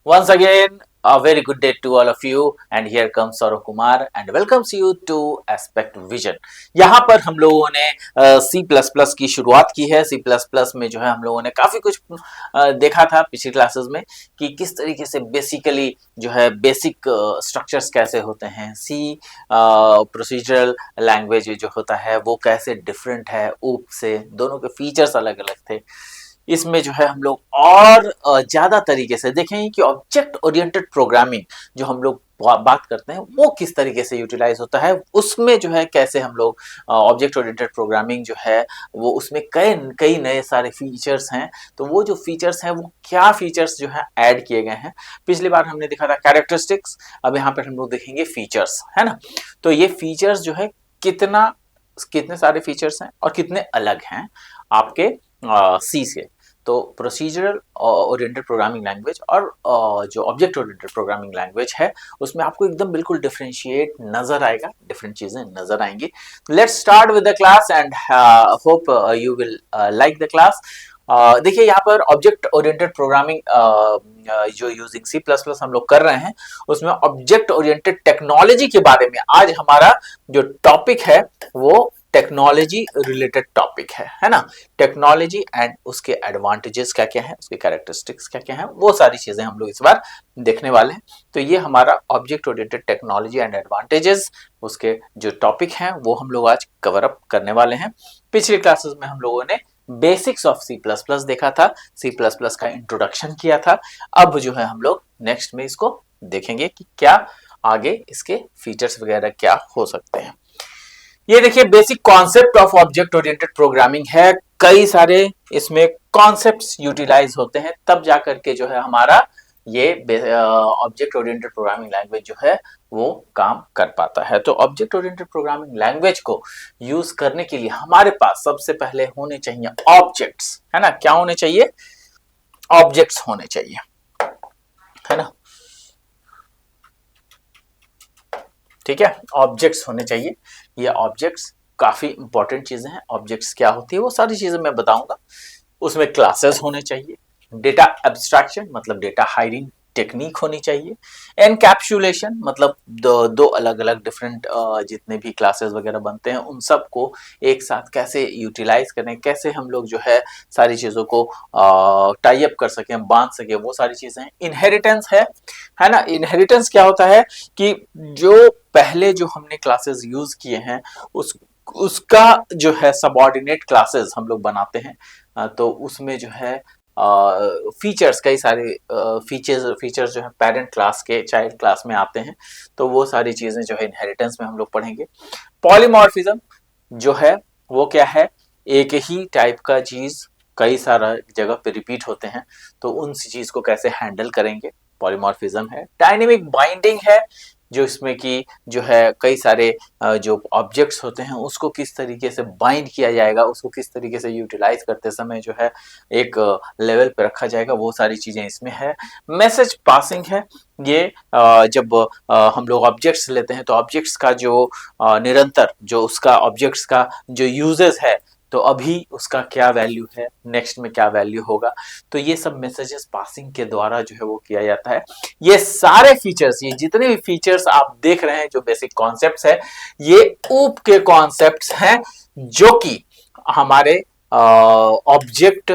Once again, a very good day to all of you, and here comes Saurav Kumar and welcomes you to Aspect Vision. यहाँ पर हम लोगों ने सी plus plus की शुरुआत की है। सी प्लस प्लस में जो है हम लोगों ने काफ़ी कुछ देखा था पिछली क्लासेस में कि किस तरीके से बेसिकली जो है बेसिक स्ट्रक्चर्स कैसे होते हैं, सी प्रोसीजरल लैंग्वेज जो होता है वो कैसे डिफरेंट है ऊप से, दोनों के फीचर्स अलग अलग थे। इसमें जो है हम लोग और ज़्यादा तरीके से देखेंगे कि ऑब्जेक्ट ओरिएंटेड प्रोग्रामिंग जो हम लोग बात करते हैं वो किस तरीके से यूटिलाइज होता है, उसमें जो है कैसे हम लोग ऑब्जेक्ट ओरिएंटेड प्रोग्रामिंग जो है वो उसमें कई कई नए सारे फीचर्स हैं। तो वो जो फीचर्स हैं वो क्या फीचर्स जो है ऐड किए गए हैं। पिछली बार हमने देखा था कैरेक्टरिस्टिक्स, अब यहाँ पर हम लोग देखेंगे फीचर्स, है ना। तो ये फीचर्स जो है कितने सारे फीचर्स हैं और कितने अलग हैं आपके सी से। तो प्रोसीजरल ओरिएंटेड प्रोग्रामिंग लैंग्वेज और जो ऑब्जेक्ट ओरिएंटेड प्रोग्रामिंग लैंग्वेज है उसमें आपको एकदम बिल्कुल डिफरेंशिएट नजर आएगा, डिफरेंट चीजें नजर आएंगी। Let's start with the class and hope you will like the class. देखिए यहाँ पर ऑब्जेक्ट ओरिएंटेड प्रोग्रामिंग जो यूजिंग सी प्लस प्लस हम लोग कर रहे हैं उसमें ऑब्जेक्ट ओरिएंटेड टेक्नोलॉजी के बारे में आज हमारा जो टॉपिक है वो टेक्नोलॉजी रिलेटेड टॉपिक है ना। टेक्नोलॉजी एंड उसके एडवांटेजेस क्या क्या है, उसके कैरेक्टरिस्टिक्स क्या क्या है, वो सारी चीजें हम लोग इस बार देखने वाले हैं। तो ये हमारा object oriented technology and advantages उसके जो टॉपिक हैं वो हम लोग आज कवर अप करने वाले हैं। पिछले क्लासेस में हम लोगों ने basics of C plus plus देखा था, सी प्लस प्लस का इंट्रोडक्शन किया था। अब जो है हम लोग नेक्स्ट में इसको देखेंगे कि क्या आगे इसके फीचर्स वगैरह क्या हो सकते हैं। ये देखिए basic concept of object oriented programming है। कई सारे इसमें कॉन्सेप्ट्स यूटिलाइज होते हैं तब जाकर के जो है हमारा ये ऑब्जेक्ट ओरिएंटेड प्रोग्रामिंग लैंग्वेज जो है वो काम कर पाता है। तो ऑब्जेक्ट ओरिएंटेड प्रोग्रामिंग लैंग्वेज को यूज करने के लिए हमारे पास सबसे पहले होने चाहिए ऑब्जेक्ट्स, है ना। क्या होने चाहिए? ऑब्जेक्ट्स होने चाहिए, है ना। ठीक है, ऑब्जेक्ट्स होने चाहिए। ये ऑब्जेक्ट्स काफी इंपॉर्टेंट चीजें हैं। ऑब्जेक्ट्स क्या होती है वो सारी चीजें मैं बताऊंगा। उसमें क्लासेस होने चाहिए, डेटा एब्स्ट्रैक्शन मतलब डेटा हाइडिंग टेक्निक होनी चाहिए, एनकैप्सुलेशन मतलब दो अलग अलग डिफरेंट जितने भी क्लासेस वगैरह बनते हैं उन सबको एक साथ कैसे यूटिलाइज करें, कैसे हम लोग जो है सारी चीजों को टाई अप कर सकें, बांध सके, वो सारी चीजें हैं। इनहेरिटेंस है ना। इनहेरिटेंस क्या होता है कि जो पहले जो हमने क्लासेस यूज किए हैं उसका जो है सबऑर्डिनेट क्लासेस हम लोग बनाते हैं। तो उसमें जो है फीचर्स कई सारे फीचर्स जो है पेरेंट क्लास के चाइल्ड क्लास में आते हैं। तो वो सारी चीजें जो है इनहेरिटेंस में हम लोग पढ़ेंगे। पॉलीमॉर्फिज्म जो है वो क्या है? एक ही टाइप का चीज कई सारा जगह पे रिपीट होते हैं, तो उन चीज को कैसे हैंडल करेंगे, पॉलीमॉर्फिज्म है। डायनेमिक बाइंडिंग है जो इसमें कि जो है कई सारे जो ऑब्जेक्ट्स होते हैं उसको किस तरीके से बाइंड किया जाएगा, उसको किस तरीके से यूटिलाइज करते समय जो है एक लेवल पे रखा जाएगा, वो सारी चीजें इसमें है। मैसेज पासिंग है। ये जब हम लोग ऑब्जेक्ट्स लेते हैं तो ऑब्जेक्ट्स का जो निरंतर जो उसका ऑब्जेक्ट्स का जो यूजेस है तो अभी उसका क्या वैल्यू है, नेक्स्ट में क्या वैल्यू होगा, तो ये सब मैसेजेस पासिंग के द्वारा जो है वो किया जाता है। ये सारे फीचर्स, ये जितने भी फीचर्स आप देख रहे हैं जो बेसिक कॉन्सेप्ट्स है, ये ऊप के कॉन्सेप्ट्स हैं जो कि हमारे ऑब्जेक्ट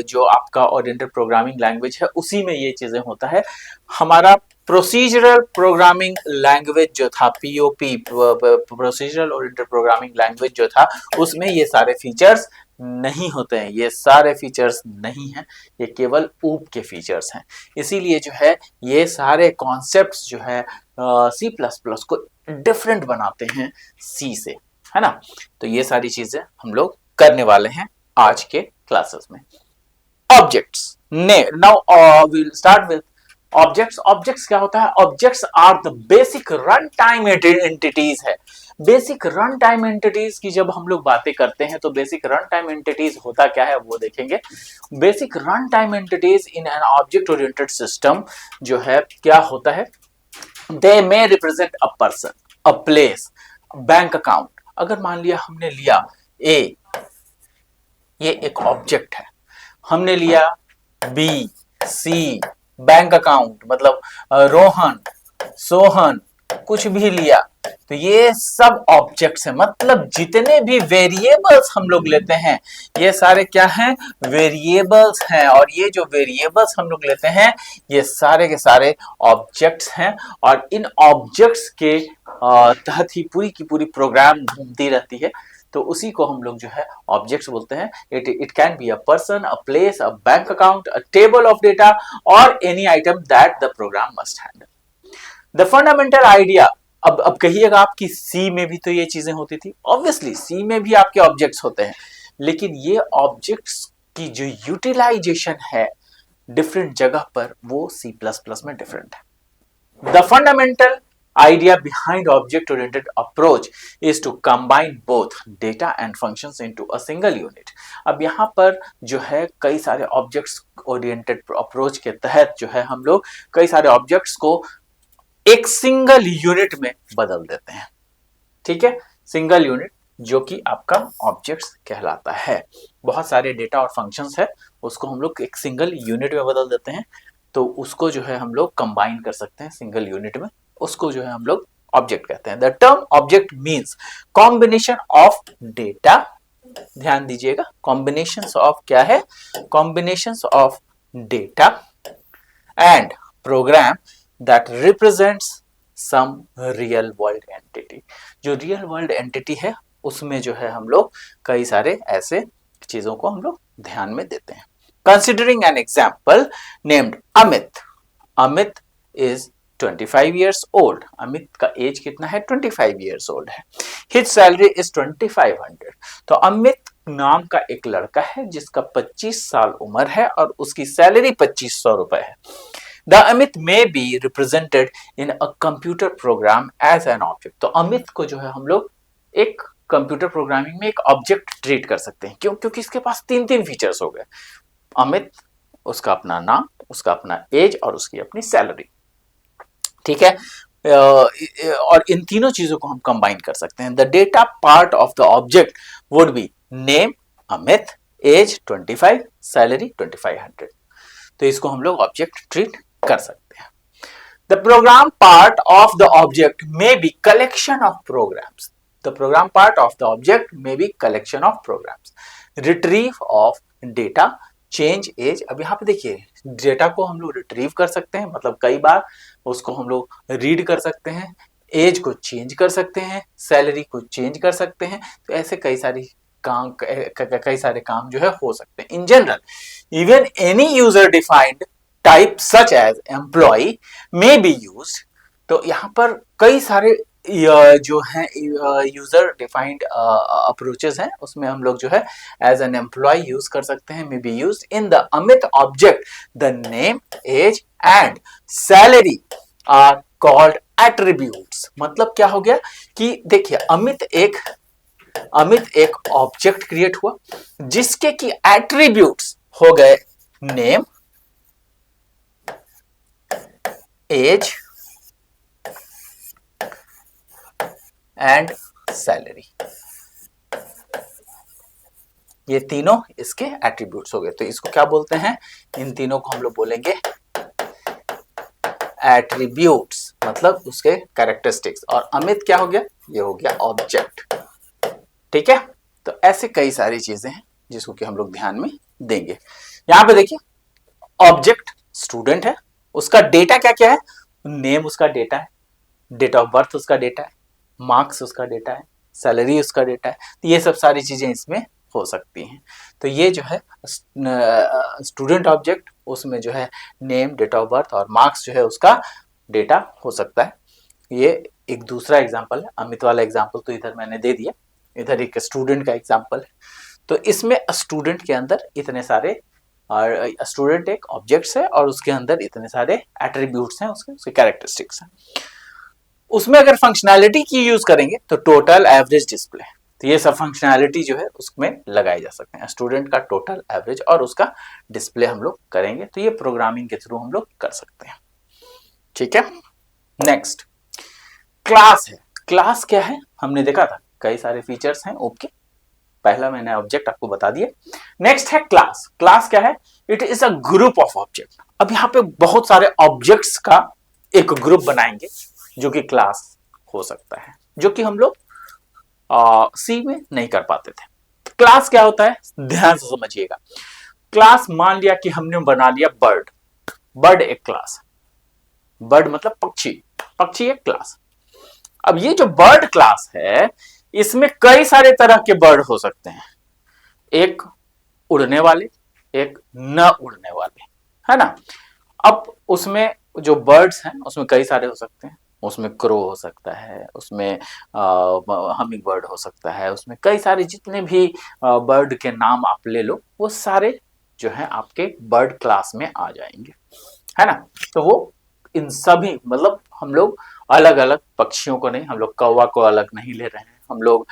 जो आपका ओरिएंटेड प्रोग्रामिंग लैंग्वेज है उसी में ये चीजें होता है। हमारा प्रोसीजरल प्रोग्रामिंग लैंग्वेज जो था, POP procedural oriented programming language जो था उसमें ये सारे फीचर्स नहीं होते हैं, ये सारे फीचर्स नहीं हैं, ये केवल ऊप के फीचर्स हैं। इसीलिए जो है ये सारे कॉन्सेप्ट्स जो है सी प्लस प्लस को डिफरेंट बनाते हैं सी से, है ना। तो ये सारी चीजें हम लोग करने वाले हैं आज के क्लासेस में। Objects now we will start with objects. Objects क्या होता है? Objects are the basic run time entities है। बेसिक रन टाइम एंटिटीज की जब हम लोग बातें करते हैं तो बेसिक रन टाइम एंटिटीज होता क्या है वो देखेंगे। Basic run time entities in an object oriented system जो है क्या होता है, they may represent a person, a place, bank account. अगर मान लिया हमने लिया ए, ये एक ऑब्जेक्ट है, हमने लिया बी, सी, बैंक अकाउंट मतलब रोहन, सोहन, कुछ भी लिया तो ये सब ऑब्जेक्ट्स हैं। मतलब जितने भी वेरिएबल्स हम लोग लेते हैं ये सारे क्या हैं, वेरिएबल्स हैं। और ये जो वेरिएबल्स हम लोग लेते हैं ये सारे के सारे ऑब्जेक्ट्स हैं। और इन ऑब्जेक्ट्स के तहत ही पूरी की पूरी प्रोग्राम घूमती रहती है। तो उसी को हम लोग जो है ऑब्जेक्ट्स बोलते हैं। It can be a person, a place, a bank account, a table of data और any item that the program must handle. The fundamental idea, अब कहिएगा आप कि सी में भी तो ये चीजें होती थी। ऑब्वियसली सी में भी आपके ऑब्जेक्ट्स होते हैं, लेकिन ये ऑब्जेक्ट्स की जो यूटिलाइजेशन है डिफरेंट जगह पर वो सी प्लस प्लस में डिफरेंट है। The fundamental idea behind object oriented approach is to combine both data and functions into a single unit। अब यहाँ पर जो है कई सारे ऑब्जेक्ट्स ओरिएंटेड अप्रोच के तहत जो है हम लोग कई सारे ऑब्जेक्ट्स को एक सिंगल यूनिट में बदल देते हैं। ठीक है, सिंगल यूनिट जो कि आपका ऑब्जेक्ट्स कहलाता है। बहुत सारे डेटा और फंक्शंस है उसको हम लोग एक सिंगल यूनिट में बदल देते हैं, तो उसको जो है हम लोग कंबाइन कर सकते हैं सिंगल यूनिट में, उसको जो है हम लोग ऑब्जेक्ट कहते हैं। The term object means combination of data, ध्यान दीजिएगा, कॉम्बिनेशन ऑफ क्या है, combination of data and program that represents some real world entity. जो रियल वर्ल्ड एंटिटी है उसमें जो है हम लोग कई सारे ऐसे चीजों को हम लोग ध्यान में देते हैं। Considering an example named Amit. Amit is 25 years old। Amit का एज कितना है, 25 years old है। His salary is 2500। तो अमित नाम का एक लड़का है जिसका 25 साल उम्र है और उसकी सैलरी 2500 रुपए है। The Amit may be represented in a computer program as an object। तो अमित को जो है हम लोग एक कंप्यूटर प्रोग्रामिंग में एक ऑब्जेक्ट ट्रीट कर सकते हैं। क्यों? क्योंकि इसके पास तीन तीन फीचर्स हो गए, अमित, उसका अपना नाम, उसका अपना एज और उसकी अपनी सैलरी। ठीक है, और इन तीनों चीजों को हम कंबाइन कर सकते हैं। The data part of the object would be name Amit, age 25, salary 2500। तो इसको हम लोग ऑब्जेक्ट ट्रीट कर सकते हैं। The program part of the object may be collection of programs. The program part of the object may be collection of programs. Retrieve of data, change age. अब यहाँ पे देखिए डेटा को हम लोग रिट्रीव कर सकते हैं, मतलब कई बार उसको हम लोग रीड कर सकते हैं, एज को चेंज कर सकते हैं, सैलरी को चेंज कर सकते हैं। तो ऐसे कई सारे काम जो है हो सकते हैं। In general even any user defined type such as employ may be used. तो यहाँ पर कई सारे जो है यूजर डिफाइंड अप्रोचेस हैं, उसमें हम लोग जो है एज एन एम्प्लॉय यूज कर सकते हैं। May be used in the Amit object the name, age and salary are called attributes. मतलब क्या हो गया कि देखिए अमित एक ऑब्जेक्ट क्रिएट हुआ जिसके की एट्रीब्यूट्स हो गए नेम, एज एंड सैलरी। ये तीनों इसके एट्रीब्यूट्स हो गए। तो इसको क्या बोलते हैं, इन तीनों को हम लोग बोलेंगे एट्रीब्यूट्स, मतलब उसके कैरेक्टरिस्टिक्स। और अमित क्या हो गया, ये हो गया ऑब्जेक्ट। ठीक है, तो ऐसे कई सारी चीजें हैं जिसको कि हम लोग ध्यान में देंगे। यहां पे देखिए ऑब्जेक्ट स्टूडेंट है, उसका डेटा क्या क्या है, नेम उसका डेटा है, डेट ऑफ बर्थ उसका डेटा है, मार्क्स उसका डेटा है, सैलरी उसका डेटा है। तो ये सब सारी चीजें इसमें हो सकती हैं। तो ये जो है स्टूडेंट ऑब्जेक्ट, उसमें जो है नेम, डेट ऑफ बर्थ और मार्क्स जो है उसका डेटा हो सकता है। ये एक दूसरा एग्जांपल है, अमित वाला एग्जांपल तो इधर मैंने दे दिया, इधर एक स्टूडेंट का एग्जांपल है। तो इसमें स्टूडेंट के अंदर इतने सारे, और स्टूडेंट एक ऑब्जेक्ट्स है और उसके अंदर इतने सारे एट्रीब्यूट्स हैं, उसके कैरेक्टरिस्टिक्स हैं। उसमें अगर फंक्शनैलिटी की यूज करेंगे तो टोटल, एवरेज, डिस्प्ले, तो ये सब फंक्शनैलिटी जो है उसमें लगाए जा सकते हैं। स्टूडेंट का टोटल, एवरेज और उसका डिस्प्ले हम लोग करेंगे, तो ये प्रोग्रामिंग के थ्रू हम लोग कर सकते हैं। ठीक है, नेक्स्ट क्लास है। क्लास क्या है, हमने देखा था कई सारे फीचर्स हैं ओप के, पहला मैंने ऑब्जेक्ट आपको बता दिया। नेक्स्ट है क्लास। क्लास क्या है, it is a group of object. अब यहाँ पे बहुत सारे ऑब्जेक्ट्स का एक ग्रुप बनाएंगे जो कि क्लास हो सकता है, जो कि हम लोग सी में नहीं कर पाते थे। क्लास क्या होता है, ध्यान से समझिएगा। क्लास, मान लिया कि हमने बना लिया बर्ड, बर्ड एक क्लास, बर्ड मतलब पक्षी, पक्षी एक क्लास। अब ये जो बर्ड क्लास है इसमें कई सारे तरह के बर्ड हो सकते हैं, एक उड़ने वाले, एक न उड़ने वाले, है ना। अब उसमें जो बर्ड्स हैं उसमें कई सारे हो सकते हैं, उसमें क्रो हो सकता है, उसमें हमिंग बर्ड हो सकता है, उसमें कई सारे जितने भी बर्ड के नाम आप ले लो वो सारे जो है आपके बर्ड क्लास में आ जाएंगे, है ना। तो वो इन सभी मतलब हम लोग अलग अलग पक्षियों को नहीं, हम लोग कौवा को अलग नहीं ले रहे हैं, हम लोग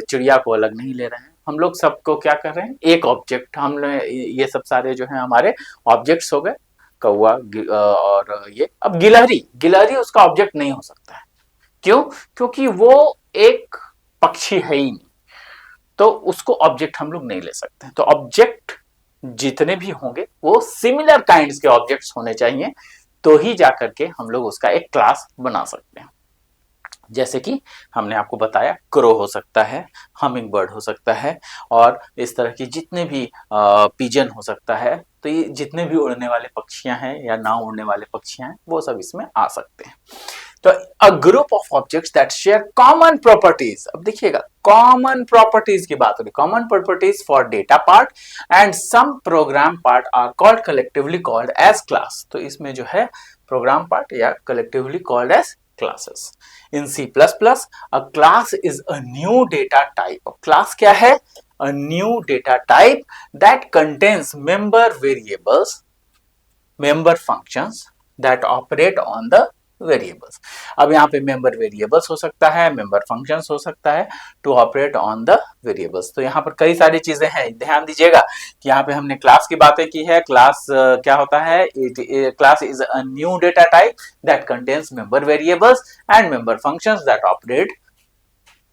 चिड़िया को अलग नहीं ले रहे हैं, हम लोग सबको क्या कर रहे हैं, एक ऑब्जेक्ट, हमने ये सब सारे जो है हमारे ऑब्जेक्ट्स हो गए। कौवा और ये, अब गिलहरी, गिलहरी उसका ऑब्जेक्ट नहीं हो सकता है, क्यों, क्योंकि वो एक पक्षी है ही नहीं, तो उसको ऑब्जेक्ट हम लोग नहीं ले सकते। तो ऑब्जेक्ट जितने भी होंगे वो सिमिलर काइंड्स के ऑब्जेक्ट्स होने चाहिए, तो ही जाकर के हम लोग उसका एक क्लास बना सकते हैं। जैसे कि हमने आपको बताया क्रो हो सकता है, हमिंग बर्ड हो सकता है, और इस तरह की जितने भी पिजन हो सकता है। तो ये जितने भी उड़ने वाले पक्षियां हैं या ना उड़ने वाले पक्षियां हैं वो सब इसमें आ सकते हैं। तो a group of objects that share common properties, अब देखिएगा कॉमन प्रॉपर्टीज की बात हो रही, common properties for data part and some program part are called collectively called as class. तो इसमें जो है प्रोग्राम पार्ट या collectively called as classes. In C++, a class is a new data type. Class क्या है? A new data type that contains member variables, member functions that operate on the variables. अब यहाँ पे member variables हो सकता है, member functions हो सकता है to operate on the variables. तो यहाँ पर कई सारी चीजें हैं, ध्यान दीजिएगा कि यहाँ पे हमने क्लास की बातें की है। क्लास क्या होता है, class is a new data type that contains member variables and member functions that operate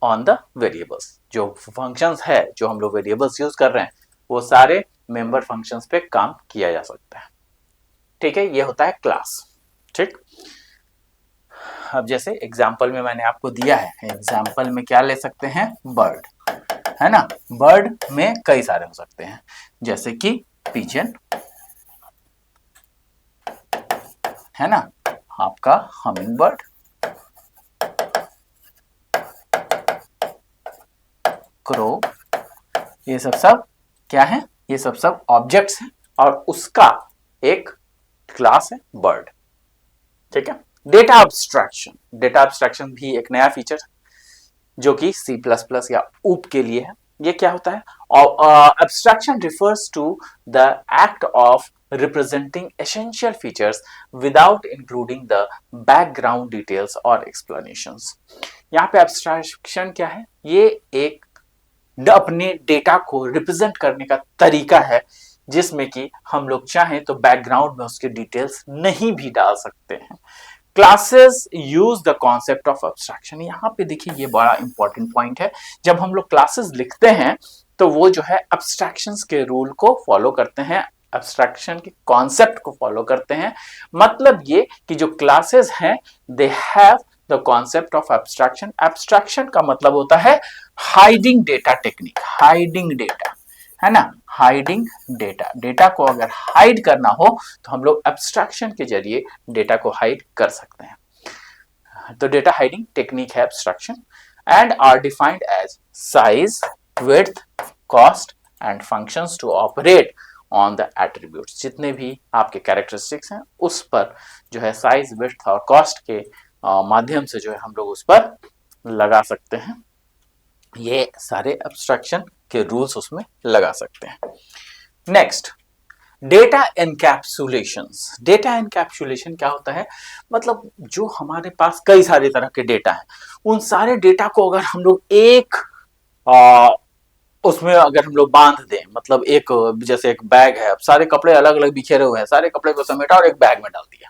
on the variables. जो फंक्शंस है, जो हम लोग वेरिएबल्स यूज कर रहे हैं, वो सारे मेंबर फंक्शंस पे काम किया जा सकता है। ठीक है, ये होता है क्लास। ठीक, अब जैसे एग्जाम्पल में मैंने आपको दिया है, एग्जाम्पल में क्या ले सकते हैं, बर्ड, है ना। बर्ड में कई सारे हो सकते हैं, जैसे कि पिजन, है ना, आपका हमिंग बर्ड, क्रो, ये सब क्या है, ये सब ऑब्जेक्ट्स हैं और उसका एक क्लास है बर्ड। ठीक है। डेटा अब्स्ट्रैक्शन, डेटा अब्स्ट्रैक्शन भी एक नया फीचर जो कि C++ या ऊप के लिए है। ये क्या होता है, abstraction refers to the act of representing essential features without including the background details और एक्सप्लेनेशंस। यहाँ पे अब्स्ट्रैक्शन क्या है, ये एक अपने डेटा को रिप्रेजेंट करने का तरीका है जिसमें कि हम लोग चाहें तो बैकग्राउंड में उसके डिटेल्स नहीं भी डाल सकते हैं। Classes use the concept of abstraction. यहाँ पे देखिए ये बड़ा इंपॉर्टेंट पॉइंट है, जब हम लोग क्लासेस लिखते हैं तो वो जो है अब्स्ट्रैक्शंस के रूल को फॉलो करते हैं, अब्स्ट्रैक्शन के कॉन्सेप्ट को फॉलो करते हैं। मतलब ये कि जो क्लासेस हैं they have the concept of abstraction. Abstraction का मतलब होता है hiding data technique, hiding data, है ना, हाइडिंग डेटा। डेटा को अगर हाइड करना हो तो हम लोग एब्स्ट्रैक्शन के जरिए डेटा को हाइड कर सकते हैं। तो डेटा हाइडिंग टेक्निक है abstraction and are defined as size, width, cost and functions to operate on the attributes. जितने भी आपके कैरेक्टरिस्टिक्स हैं उस पर जो है साइज, विड्थ और कॉस्ट के माध्यम से जो है हम लोग उस पर लगा सकते हैं। ये सारे एब्स्ट्रैक्शन के रूल्स उसमें लगा सकते हैं। Next, data encapsulations. Data encapsulation क्या होता है, मतलब जो हमारे पास कई सारे तरह के डेटा हैं, उन सारे डेटा को अगर हम लोग एक उसमें अगर हम लोग बांध दें, मतलब एक जैसे एक बैग है, अब सारे कपड़े अलग अलग बिखेरे हुए हैं, सारे कपड़े को समेटा और एक बैग में डाल दिया,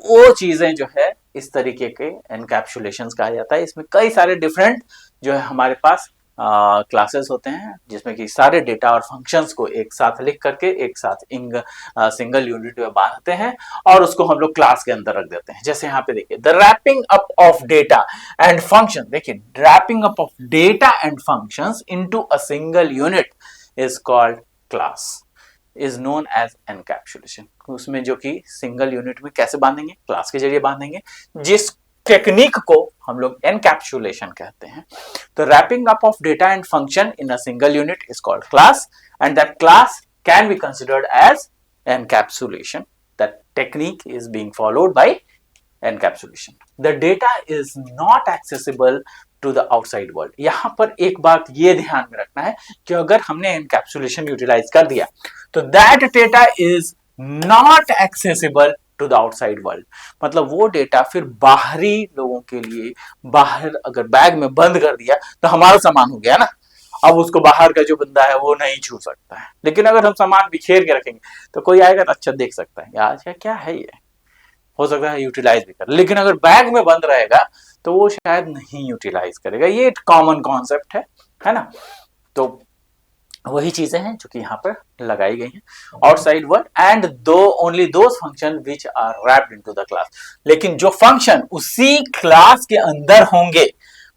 वो चीजें जो है इस तरीके के एनकैप्सुलेशंस कहा जाता है। इसमें कई सारे डिफरेंट जो है हमारे पास क्लासेस होते हैं जिसमें कि सारे डेटा और फंक्शंस को एक साथ लिख करके एक साथ सिंगल यूनिट में बांधते हैं और उसको हम लोग क्लास के अंदर रख देते हैं। जैसे यहाँ पे देखिए, the wrapping up of data and function, देखिए wrapping up of data and functions into a single unit is called class, is known as encapsulation. उसमें जो कि सिंगल यूनिट में कैसे बांधेंगे, क्लास के जरिए बांधेंगे, जिस टेक्निक को हम लोग एनकैप्सुलेशन कहते हैं। तो wrapping up of data and function in a single unit is called class and that class can be considered as encapsulation. That technique is being followed by encapsulation. The data is not accessible to the outside world. यहां पर एक बात ये ध्यान में रखना है कि अगर हमने एनकैप्सुलेशन यूटिलाइज कर दिया तो that data is not accessible to the outside world, मतलब वो डेटा फिर बाहरी लोगों के लिए, बाहर अगर बैग में बंद कर दिया तो हमारा सामान हो गया ना, अब उसको बाहर का जो बंदा है वो नहीं छू सकता है। लेकिन अगर हम सामान बिखेर के रखेंगे तो कोई आएगा तो अच्छा देख सकता है, यार क्या है ये, हो सकता है यूटिलाइज भी कर। लेकिन अगर बैग में बंद रहेगा तो वो शायद नहीं यूटिलाइज करेगा। ये एक कॉमन कॉन्सेप्ट है ना। तो वही चीजें हैं जो कि यहाँ पर लगाई गई हैं। Outside world and do only those function which are wrapped into the class, लेकिन जो फंक्शन उसी क्लास के अंदर होंगे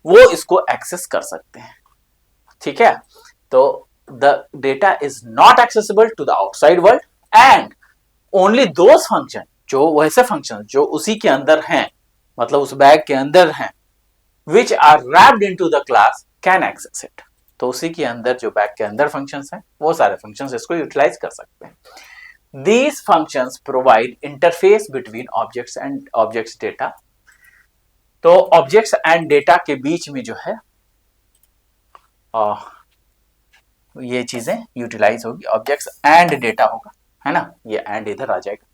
वो इसको एक्सेस कर सकते हैं। ठीक है, तो the data is not accessible to the outside world and only those function, जो वैसे फंक्शन जो उसी के अंदर हैं, मतलब उस बैग के अंदर हैं, which are wrapped into the class can access it. तो उसी के अंदर जो बैग के अंदर फंक्शंस हैं वो सारे फंक्शंस इसको यूटिलाइज कर सकते हैं। These functions provide interface between objects and objects data। तो ऑब्जेक्ट्स एंड डेटा के बीच में जो है ये चीजें यूटिलाइज होगी, ऑब्जेक्ट्स एंड डेटा होगा, है ना, ये एंड इधर आ जाएगा।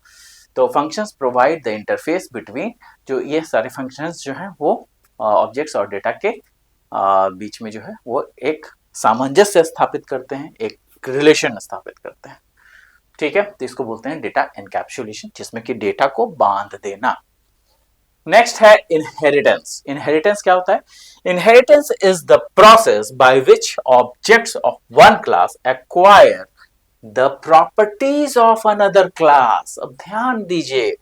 तो functions provide the interface between, जो ये सारे फंक्शंस जो हैं वो ऑब्जेक्ट्स और डेटा के बीच में जो है वो एक सामंजस्य स्थापित करते हैं, एक रिलेशन स्थापित करते हैं। ठीक है, तो इसको बोलते हैं डेटा एनकैप्सुलेशन, जिसमें कि डेटा को बांध देना। नेक्स्ट है इनहेरिटेंस। इनहेरिटेंस क्या होता है? Inheritance is the process by which objects of one class acquire the properties of another class. अब ध्यान दीजिए,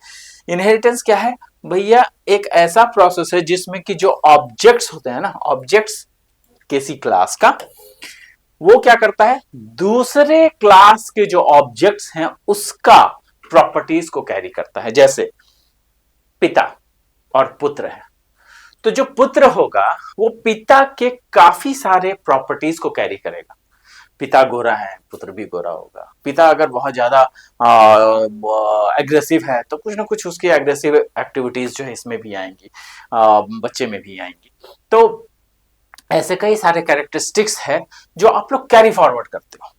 इनहेरिटेंस क्या है भैया? एक ऐसा प्रोसेस है जिसमें कि जो ऑब्जेक्ट्स होते हैं ना, ऑब्जेक्ट्स किसी क्लास का, वो क्या करता है, दूसरे क्लास के जो ऑब्जेक्ट्स हैं उसका प्रॉपर्टीज को कैरी करता है। जैसे पिता और पुत्र है, तो जो पुत्र होगा वो पिता के काफी सारे प्रॉपर्टीज को कैरी करेगा। पिता गोरा है, पुत्र भी गोरा होगा। पिता अगर बहुत ज्यादा एग्रेसिव है तो कुछ ना कुछ उसकी एग्रेसिव एक्टिविटीज जो है इसमें भी आएंगी, बच्चे में भी आएंगी। तो ऐसे कई सारे कैरेक्टरिस्टिक्स है जो आप लोग कैरी फॉरवर्ड करते हो,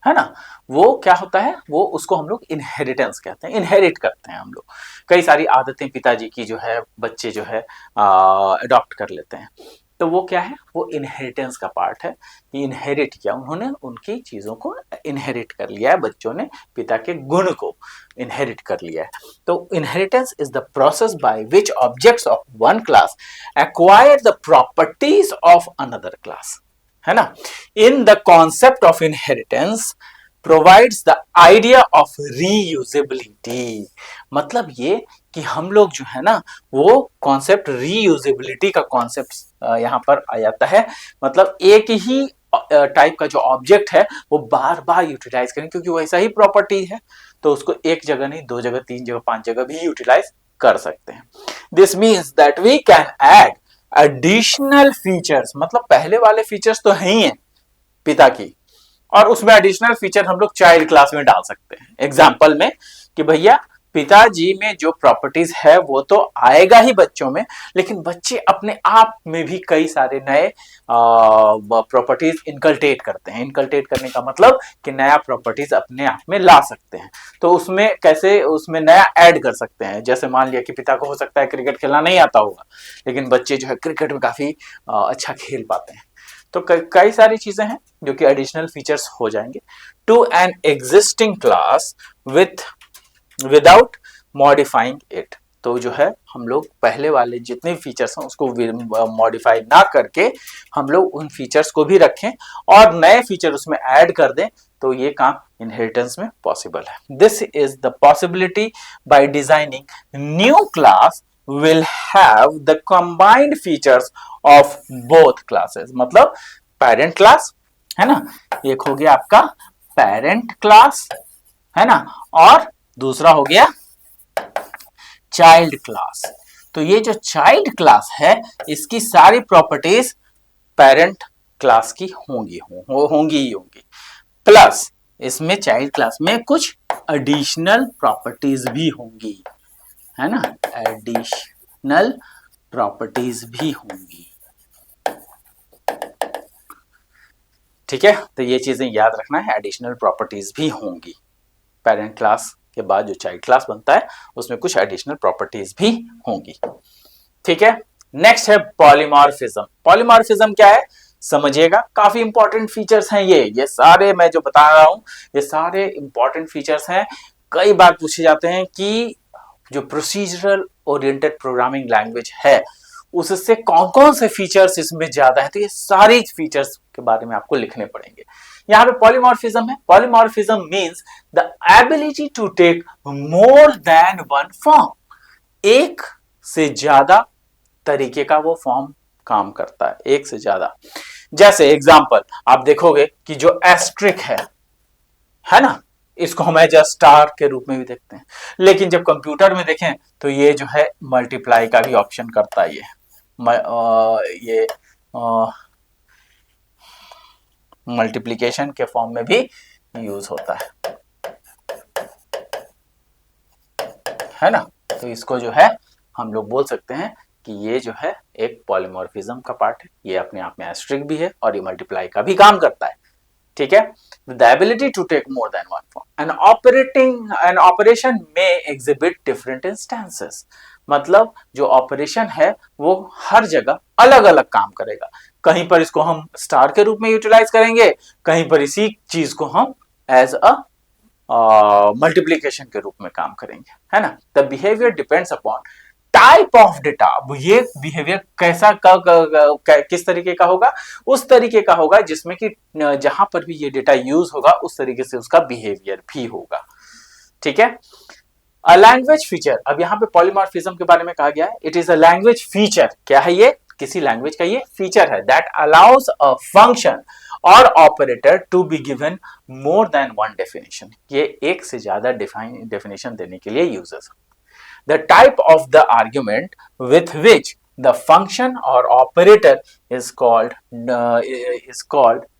है ना। वो क्या होता है, वो उसको हम लोग इनहेरिटेंस कहते हैं, इनहेरिट करते हैं हम लोग। कई सारी आदतें पिताजी की जो है बच्चे जो है अडॉप्ट कर लेते हैं। तो वो क्या है, वो इनहेरिटेंस का पार्ट है कि इनहेरिट किया उन्होंने, उनकी चीजों को इनहेरिट कर लिया है, बच्चों ने पिता के गुण को इनहेरिट कर लिया है। तो inheritance is the process by which objects of one class acquire the properties of another class, है ना। In the concept of inheritance provides the idea of reusability. मतलब ये कि हम लोग जो है ना, वो कॉन्सेप्ट रीयूजेबिलिटी का कॉन्सेप्ट यहाँ पर आ जाता है। मतलब एक ही टाइप का जो ऑब्जेक्ट है वो बार बार यूटिलाइज करें, क्योंकि वैसा ही प्रॉपर्टी है, तो उसको एक जगह नहीं, दो जगह, तीन जगह, पांच जगह भी यूटिलाइज कर सकते हैं। This means that we can add additional features. मतलब पहले वाले फीचर्स तो है ही हैं पिता की, और उसमें एडिशनल फीचर हम लोग चाइल्ड क्लास में डाल सकते हैं। एग्जाम्पल में कि भैया पिताजी में जो प्रॉपर्टीज है वो तो आएगा ही बच्चों में, लेकिन बच्चे अपने आप में भी कई सारे नए प्रॉपर्टीज इनकल्टेट करते हैं। इनकल्टेट करने का मतलब कि नया प्रॉपर्टीज अपने आप में ला सकते हैं। तो उसमें कैसे, उसमें नया ऐड कर सकते हैं। जैसे मान लिया कि पिता को हो सकता है क्रिकेट खेलना नहीं आता होगा, लेकिन बच्चे जो है क्रिकेट में काफी अच्छा खेल पाते हैं। तो कई सारी चीजें हैं जो कि एडिशनल फीचर्स हो जाएंगे to an existing class without modifying it. तो जो है हम लोग पहले वाले जितने फीचर्स हैं उसको मॉडिफाई ना करके हम लोग उन फीचर्स को भी रखें और नए फीचर उसमें ऐड कर दें, तो ये काम इनहेरिटेंस में पॉसिबल है। This is the possibility by designing new class will have the combined features of both classes. मतलब पेरेंट क्लास है ना, एक हो गया आपका पेरेंट क्लास है ना, और दूसरा हो गया चाइल्ड क्लास। तो ये जो चाइल्ड क्लास है इसकी सारी प्रॉपर्टीज पेरेंट क्लास की होंगी ही होंगी, प्लस इसमें चाइल्ड क्लास में कुछ एडिशनल प्रॉपर्टीज भी होंगी, है ना, एडिशनल प्रॉपर्टीज भी होंगी। ठीक है, तो ये चीजें याद रखना है, एडिशनल प्रॉपर्टीज भी होंगी। पेरेंट क्लास के बाद जो चाइल्ड क्लास बनता है उसमें कुछ एडिशनल प्रॉपर्टीज भी होंगी। ठीक है, नेक्स्ट है पॉलीमॉर्फिज्म। पॉलीमॉर्फिज्म क्या है समझिएगा, काफी इंपॉर्टेंट फीचर्स हैं ये सारे मैं जो बता रहा हूं ये सारे इंपॉर्टेंट फीचर्स हैं। कई बार पूछे जाते हैं कि जो प्रोसीजरल ओरिएंटेड प्रोग्रामिंग लैंग्वेज है उससे कौन कौन से फीचर्स इसमें ज्यादा है, तो ये सारे फीचर्स के बारे में आपको लिखने पड़ेंगे। यहाँ पे पॉलीमॉर्फिज्म है, polymorphism means the ability to take more than one form. एक से ज्यादा तरीके का वो फॉर्म काम करता है, एक से ज्यादा। जैसे एग्जांपल आप देखोगे कि जो एस्ट्रिक है ना, इसको हम एज स्टार के रूप में भी देखते हैं, लेकिन जब कंप्यूटर में देखें तो ये जो है मल्टीप्लाई का भी ऑप्शन करता है। ये मल्टीप्लिकेशन के फॉर्म में भी यूज होता है ना। तो इसको जो है हम लोग बोल सकते हैं कि ये जो है एक पॉलीमॉर्फिज्म का पार्ट है, ये अपने आप में एस्ट्रिक भी है और ये मल्टीप्लाई का भी काम करता है। ठीक है, the ability to take more than one form an operation may exhibit different instances. मतलब जो ऑपरेशन है वो हर जगह अलग अलग काम करेगा। कहीं पर इसको हम स्टार के रूप में यूटिलाइज करेंगे, कहीं पर इसी चीज को हम एज अ मल्टीप्लीकेशन के रूप में काम करेंगे, है ना। The behaviour depends upon type of data. ये बिहेवियर कैसा किस तरीके का होगा, उस तरीके का होगा जिसमें कि जहां पर भी ये डेटा यूज होगा उस तरीके से उसका बिहेवियर भी होगा। ठीक है, अ लैंग्वेज फीचर। अब यहाँ पे पॉलीमॉर्फिज्म के बारे में कहा गया है, it is a language feature. क्या है ये, किसी लैंग्वेज का ये फीचर है दैट अलाउज अ फंक्शन और operator to be given more than one definition. ये एक से ज्यादा डेफिनेशन देने के लिए uses. The type of the argument with which the function or operator is called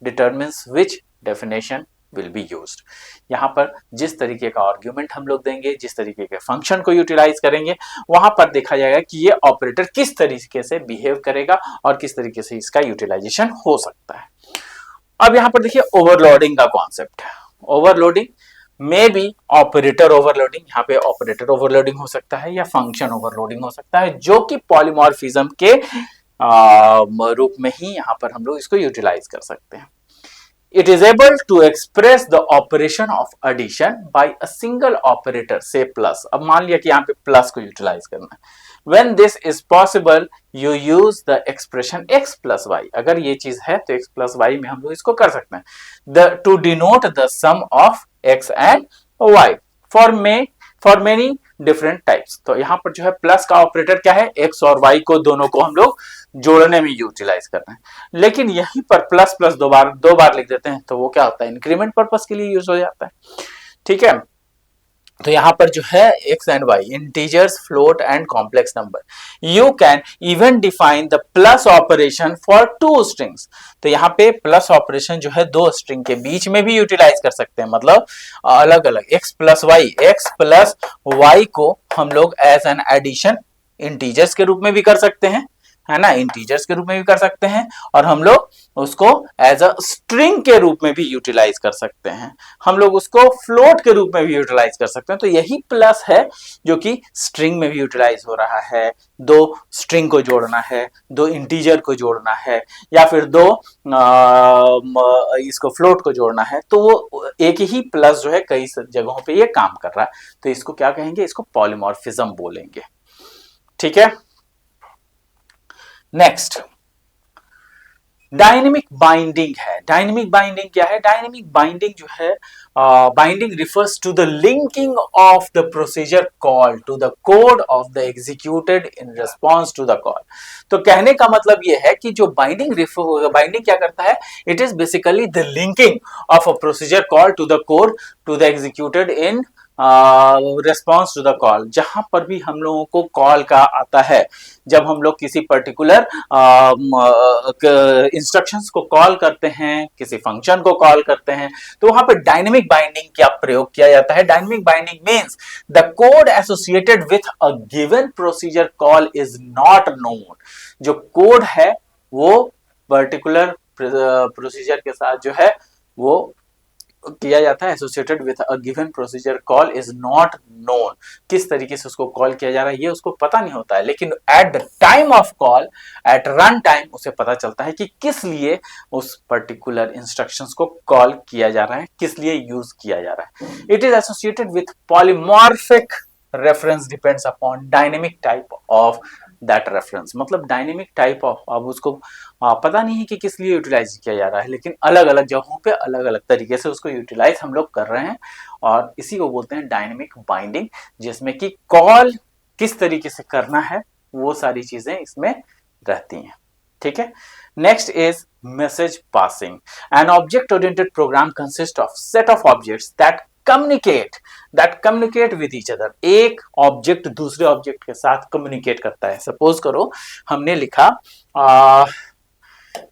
determines which definition will be used। यहाँ पर जिस तरीके का आर्ग्यूमेंट हम लोग देंगे, जिस तरीके के फंक्शन को यूटिलाइज करेंगे, वहां पर देखा जाएगा कि ये ऑपरेटर किस तरीके से बिहेव करेगा और किस तरीके से इसका यूटिलाइजेशन हो सकता है। अब यहाँ पर देखिए ओवरलोडिंग का कॉन्सेप्ट है। Overloading may be operator overloading, यहाँ पे ऑपरेटर ओवरलोडिंग हो सकता है या फंक्शन ओवरलोडिंग हो सकता है, जो कि पॉलीमॉर्फिज्म के रूप में ही यहाँ पर हम लोग इसको यूटिलाइज कर सकते हैं। It is able to express the operation of addition by a single operator से प्लस। अब मान लिया कि यहाँ पे प्लस को यूटिलाइज करना है, when this is possible you use the expression x plus y। अगर ये चीज है तो x plus y में हम लोग इसको कर सकते हैं, the to denote the sum of x and y for many different types। तो यहाँ पर जो है प्लस का ऑपरेटर क्या है, x और y को दोनों को हम लोग जोड़ने में यूटिलाइज करते हैं, लेकिन यहीं पर प्लस प्लस दो बार लिख देते हैं तो वो क्या होता है, इंक्रीमेंट पर्पस के लिए यूज हो जाता है। ठीक है, तो यहां पर जो है x and y integers, float and complex number, you can even define the plus operation for two strings. तो यहाँ पे प्लस ऑपरेशन जो है दो स्ट्रिंग के बीच में भी यूटिलाइज कर सकते हैं। मतलब अलग अलग x प्लस वाई को हम लोग एज एन एडिशन इंटीजर्स के रूप में भी कर सकते हैं, है ना, इंटीजर्स के रूप में भी कर सकते हैं, और हम लोग उसको एज अ स्ट्रिंग के रूप में भी यूटिलाइज कर सकते हैं, हम लोग उसको फ्लोट के रूप में भी यूटिलाइज कर सकते हैं। तो यही प्लस है जो कि स्ट्रिंग में भी यूटिलाइज हो रहा है, दो स्ट्रिंग को जोड़ना है, दो इंटीजर को जोड़ना है, या फिर दो इसको फ्लोट को जोड़ना है, तो वो एक ही प्लस जो है कई जगहों पे ये काम कर रहा है। तो इसको क्या कहेंगे, इसको पॉलीमॉर्फिज्म बोलेंगे। ठीक है। नेक्स्ट डायनेमिक बाइंडिंग है। डायनेमिक बाइंडिंग क्या है? डायनेमिक बाइंडिंग जो है, binding refers to the linking of the procedure call to the code of the executed in response to the call. तो कहने का मतलब यह है कि जो बाइंडिंग क्या करता है, it is basically the linking of a procedure call to the code to the executed in response to the call. जहां पर भी हम लोगों को कॉल का आता है, जब हम लोग किसी पर्टिकुलर इंस्ट्रक्शंस को कॉल करते हैं, किसी फंक्शन को कॉल करते हैं, तो वहां पर डायनेमिक बाइंडिंग का प्रयोग किया जाता है। Dynamic binding means the code associated with a given procedure call is not known. जो कोड है वो पर्टिकुलर प्रोसीजर के साथ जो है वो किया जाता है, associated with a given procedure call is not known. किस तरीके से उसको कॉल किया जा रहा है ये उसको पता नहीं होता है, लेकिन at the time of call, at run time उसे पता चलता है कि किस लिए उस पर्टिकुलर इंस्ट्रक्शंस को कॉल किया जा रहा है, किस लिए यूज किया जा रहा है। It is associated with polymorphic reference depends upon dynamic type of that reference. मतलब डायनेमिक टाइप ऑफ, अब उसको पता नहीं है कि किस लिए यूटिलाइज किया जा रहा है, लेकिन अलग अलग जगहों पे अलग अलग तरीके से उसको यूटिलाइज हम लोग कर रहे हैं, और इसी को बोलते हैं डायनेमिक बाइंडिंग, जिसमें कि कॉल किस तरीके से करना है वो सारी चीजें इसमें रहती हैं। ठीक है। Next is message passing. N object oriented program consist of set of objects that communicate with each other. एक ऑब्जेक्ट दूसरे ऑब्जेक्ट के साथ कम्युनिकेट करता है। सपोज करो हमने लिखा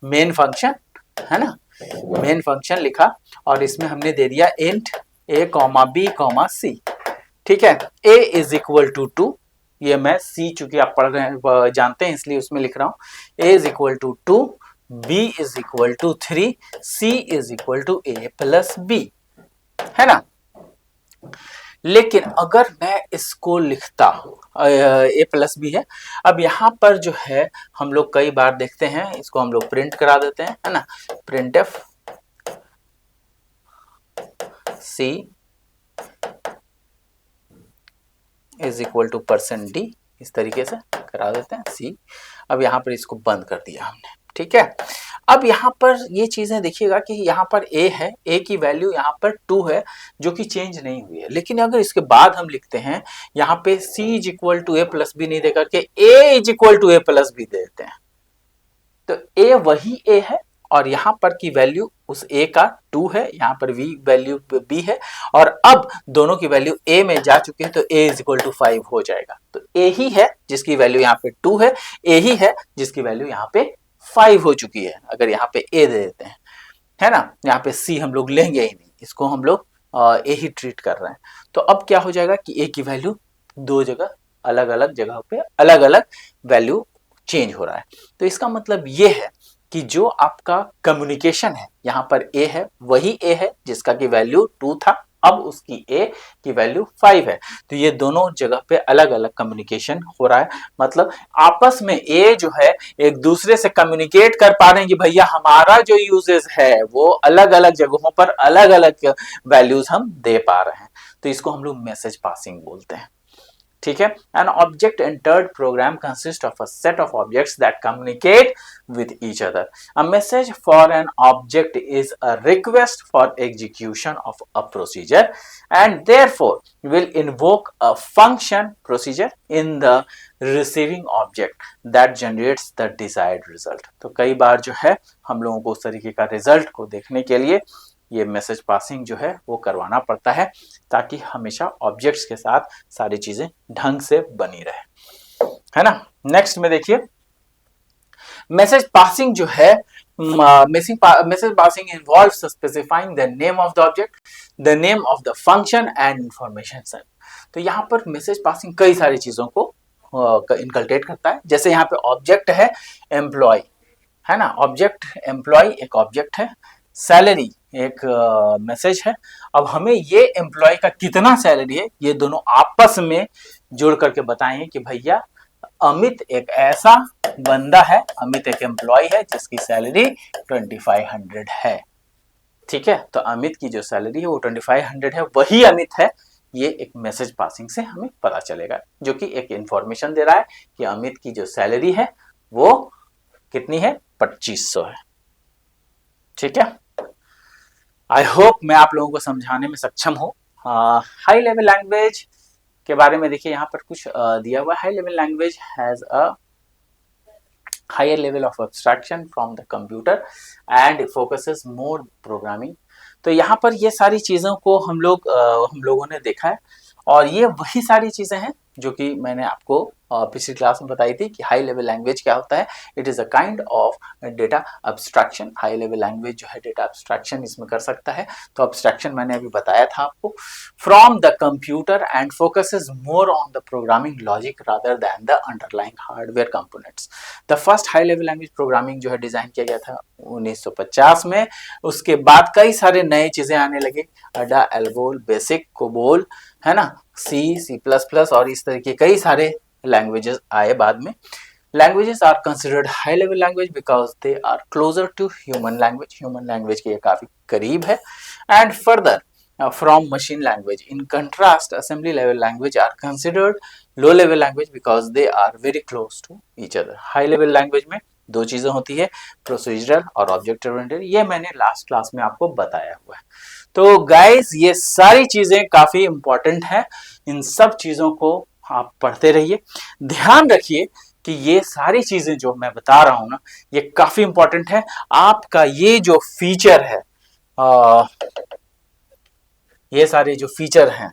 मेन फंक्शन, है ना, मेन फंक्शन लिखा और इसमें हमने दे दिया इंट a, b, c। ठीक है। a इज इक्वल टू 2, ये मैं c चूंकि आप पढ़ रहे हैं जानते हैं इसलिए उसमें लिख रहा हूं। a is equal to 2, b is equal to 3, c is equal to a plus b, है ना। लेकिन अगर मैं इसको लिखता a प्लस बी है, अब यहां पर जो है हम लोग कई बार देखते हैं, इसको हम लोग प्रिंट करा देते हैं, है ना, printf C is equal to %d, इस तरीके से करा देते हैं सी। अब यहां पर इसको बंद कर दिया हमने। ठीक है। अब यहां पर ये चीजें देखिएगा कि यहां पर a है, a की वैल्यू यहां पर 2 है जो कि चेंज नहीं हुई है। लेकिन अगर इसके बाद हम लिखते हैं यहां पे c is equal to a plus B नहीं देकर के a is equal to a plus B देते हैं, तो a वही a है और यहां पर की वैल्यू उस a का 2 है, यहां पर v वैल्यू b है, और अब दोनों की वैल्यू a में जा चुकी है तो a इज इक्वल टू 5 हो जाएगा। तो a ही है जिसकी वैल्यू यहाँ पे 2 है, a ही है जिसकी वैल्यू यहाँ पे 5 हो चुकी है। अगर यहाँ पे a दे देते हैं, है ना, यहाँ पे c हम लोग लेंगे ही नहीं, इसको हम लोग a ही ट्रीट कर रहे हैं। तो अब क्या हो जाएगा कि a की वैल्यू दो जगह अलग अलग जगह पे अलग अलग वैल्यू चेंज हो रहा है। तो इसका मतलब ये है कि जो आपका कम्युनिकेशन है यहाँ पर a है, वही a है जिसका की वैल्यू 2 था, अब उसकी a की वैल्यू 5 है। तो ये दोनों जगह पे अलग अलग कम्युनिकेशन हो रहा है। मतलब आपस में a जो है एक दूसरे से कम्युनिकेट कर पा रहे हैं कि भैया हमारा जो यूजेस है वो अलग अलग जगहों पर अलग अलग वैल्यूज हम दे पा रहे हैं। तो इसको हम लोग मैसेज पासिंग बोलते हैं। ठीक है। An object entered program consists of a set of objects that communicate with each other. A message for an object is a request for execution of a procedure and therefore will invoke a function procedure in the receiving object that generates the desired result. तो कई बार जो है हम लोगों को उस तरीके का रिजल्ट को देखने के लिए ये मैसेज पासिंग जो है वो करवाना पड़ता है, ताकि हमेशा ऑब्जेक्ट्स के साथ सारी चीजें ढंग से बनी रहे, है ना। नेक्स्ट में देखिए मैसेज पासिंग जो है, message passing involves specifying the name of the object, the name of the function and information set. तो यहाँ पर मैसेज पासिंग कई सारी चीजों को इनकल्केट करता है। जैसे यहाँ पे ऑब्जेक्ट है एम्प्लॉय, है ना, ऑब्जेक्ट एम्प्लॉय एक ऑब्जेक्ट है, सैलरी एक मैसेज है। अब हमें ये एम्प्लॉय का कितना सैलरी है ये दोनों आपस में जोड़ करके बताएं कि भैया अमित एक ऐसा बंदा है, अमित एक एम्प्लॉय है जिसकी सैलरी 2500 है। ठीक है। तो अमित की जो सैलरी है वो 2500 है, वही अमित है ये एक मैसेज पासिंग से हमें पता चलेगा, जो कि एक इंफॉर्मेशन दे रहा है कि अमित की जो सैलरी है वो कितनी है, 2500 है। ठीक है, आई होप मैं आप लोगों को समझाने में सक्षम हूँ। हाई लेवल लैंग्वेज के बारे में देखिए यहाँ पर कुछ दिया हुआ। High level language has a higher level of abstraction from the computer and focuses more programming। तो यहाँ पर ये सारी चीज़ों को हम लोगों ने देखा है, और ये वही सारी चीज़ें हैं जो कि मैंने आपको पिछली क्लास में बताई थी कि हाई लेवल लैंग्वेज क्या होता है। It is a kind of data abstraction. High level language जो है डेटा अब्स्ट्रैक्शन इसमें कर सकता है। तो अब्स्ट्रैक्शन मैंने अभी बताया था आपको, from the computer and focuses more on the programming logic rather than the underlying hardware components. The first high level language programming जो है डिजाइन किया गया था 1950 में। उसके बाद कई सारे नए चीजें आने लगे, अडा, एल्गोल, बेसिक, कोबोल, है ना, सी प्लस प्लस, और इस तरह के कई सारे लैंग्वेजेस आए बाद में। Languages are considered high level language because they are closer to human language. Human language के ये काफी करीब है। And further from machine language. In contrast, assembly level language are considered low level language because they are very close to each other. High level language में दो चीजें होती है, प्रोसीजरल और ऑब्जेक्ट ओरिएंटेड। ये मैंने लास्ट क्लास में आपको बताया हुआ है। तो गाइस ये सारी चीजें काफी इंपॉर्टेंट है, इन सब चीजों को आप पढ़ते रहिए। ध्यान रखिए कि ये सारी चीजें जो मैं बता रहा हूं ना, ये काफी इंपॉर्टेंट है। आपका ये जो फीचर है, ये सारे जो फीचर हैं,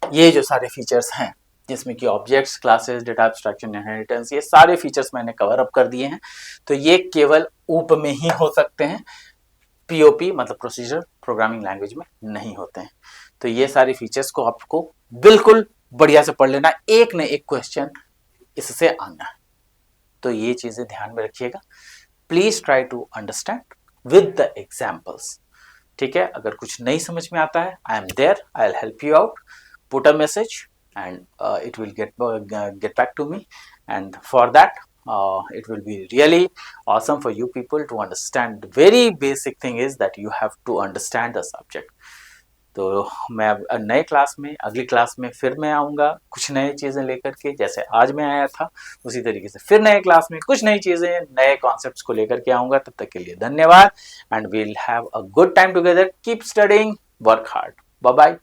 ये जो सारे फीचर्स हैं जिसमें कि objects, classes, data abstraction, inheritance, ये सारे फीचर्स मैंने कवर अप कर दिए हैं। तो ये केवल ऊप में ही हो सकते हैं, पीओपी मतलब प्रोसीजर प्रोग्रामिंग लैंग्वेज में नहीं होते हैं। तो ये सारे फीचर्स को आपको बिल्कुल बढ़िया से पढ़ लेना, एक न एक क्वेश्चन इससे आना है। तो ये चीजें ध्यान में रखिएगा। Please try to understand with the examples. ठीक है, अगर कुछ नहीं समझ में आता है, I am there, I will help you out. Put a message and it will get back to me, and for that it will be really awesome for you people to understand. The very basic thing is that you have to understand the subject. तो मैं नए class में, अगली class में फिर मैं आऊँगा कुछ नई चीज़ें लेकर के, जैसे आज मैं आया था उसी तरीके से फिर नए क्लास में कुछ नई चीज़ें, नए कॉन्सेप्ट्स को लेकर के आऊँगा। तब तक के लिए धन्यवाद, and we'll have a good time together. Keep studying, work hard, bye bye.